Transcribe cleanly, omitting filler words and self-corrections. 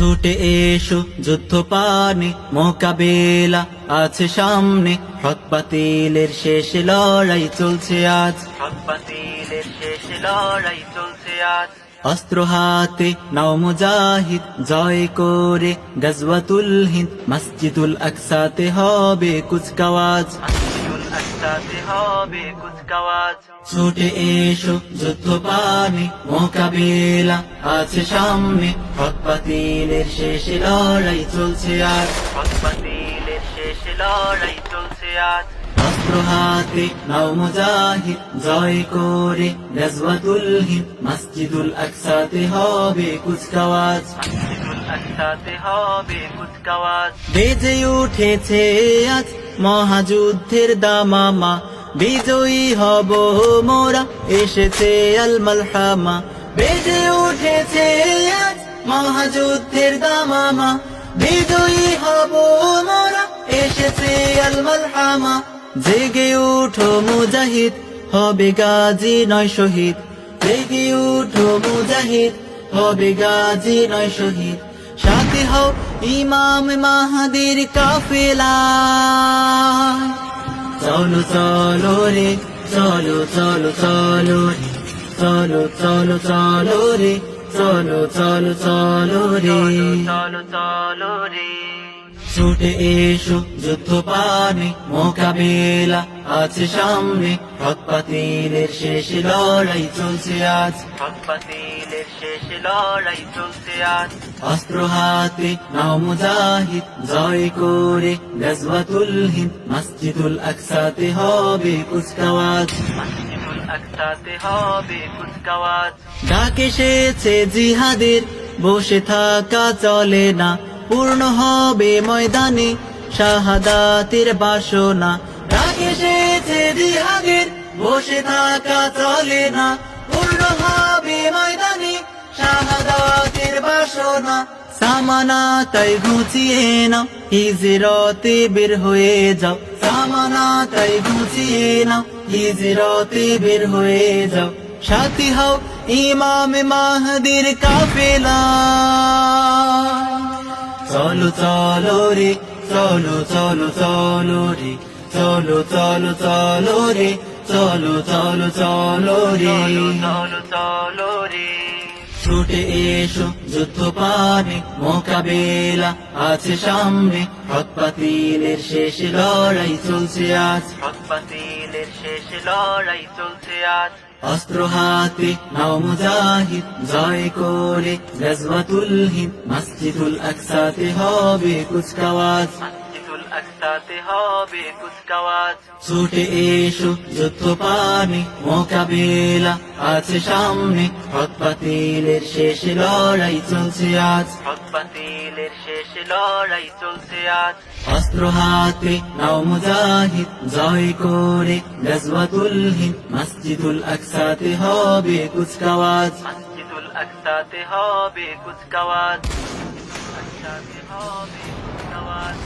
ছুটে এসো যুদ্ধ পানে মোকাবেলা আছে সামনে, হক বাতিলের শেষ লড়াই চলছে আজ, হক বাতিলের শেষ লড়াই চলছে আজ। অস্ত্র হাতে নাও মুজাহিদ, জয় করে গজওয়াতুল হিন্দ, মসজিদুল আকসাতে হবে কুচকাওয়াজ, মসজিদুল আকসাতে হবে কুচকাওয়াজ। ছুটে এসো যুদ্ধ পানে মোকাবেলা আছে সামনে, হক বাতিলের শেষ লড়াই চলছে আজ, হক বাতিলের শেষ লড়াই চলছে আজ। অস্ত্র হাতে নাও মুজাহিদ, জয় করে গজওয়াতুল হিন্দ, মসজিদুল আকসাতে হবে কুচকাওয়াজ, মসজিদুল আকসাতে হবে কুচকাওয়াজ। বেজে উঠেছে আজ মহাযুদ্ধের দামামা, বিজয়ী হব মোরা, এসেছে আল মালহামা। বেজে উঠেছে আজ মহাযুদ্ধের দামামা, বিজয়ী হব মোরা, এসেছে আল মালহামা। জেগে উঠো মুজাহিদ, হবে গাজী নয় শহীদ, জেগে উঠো মুজাহিদ, হবে গাজী নয় শহীদ। সাথী হও ইমাম মাহাদির কাফেলা, চলো চলো রে, চলো চলো চলো রে, চলো চলো চলো রে, চলো চলো চলো রে, চলো চলো রে। ছুটে এসো যুদ্ধ পানে মোকাবেলা আছে সামনে, হক বাতিলের শেষ লড়াই চলছে আজ, হক বাতিলের শেষ লড়াই চলছে আজ। অস্ত্র হাতে নাও মুজাহিদ, জয় করে গজওয়াতুল হিন্দ, মসজিদুল আকসাতে হবে কুচকাওয়াজ, মসজিদুল আকসাতে হবে কুচকাওয়াজ। ডাক এসেছে জিহাদের, বসে থাকা চলে না, পূর্ণ হবে ময়দানে শাহাদাতের বাসনা। ডাক এসেছে জিহাদের, বসে থাকা চলে না, পূর্ণ হবে ময়দানে শাহাদাতের বাসনা। সামানা তাই ঘুচিয়ে নাও, হিজরতে বের হয়ে যাও, সামানা তাই ঘুচিয়ে নাও, হিজরতে বের হয়ে যাও। সাথী হও ইমাম মাহদির কাফেলা, চলো চলো রে, চলো চলো চলো রে, চলো চলো চলো রে, চলো চলো চলো রে, চলো চলো রে। ছুটে এসো যুদ্ধ পানে মোকাবেলা আছে সামনে, হক বাতিলের শেষ লড়াই চলছে আজ, হক বাতিলের শেষ লড়াই চলছে আজ। অস্ত্র হাতে নাও মুজাহিদ, জয় করে গজওয়াতুল হিন্দ, মসজিদুল আকসাতে হবে কুচকাওয়াজ, মসজিদুল আকসাতে হবে কুচকাওয়াজ। ছুটে এসো যুদ্ধ পানে মোকাবেলা আছে সামনে, হক বাতিলের শেষ লড়াই চলছে আজ, হক বাতিলের শেষ লড়াই চলছে আজ। অস্ত্র হাতে নাও মুজাহিদ, জয় করে গজওয়াতুল হিন্দ, মসজিদুল আকসাতে হবে কুচকাওয়াজ, মসজিদুল আকসাতে হবে কুচকাওয়াজ, আকসাতে হবে কুচকাওয়াজ।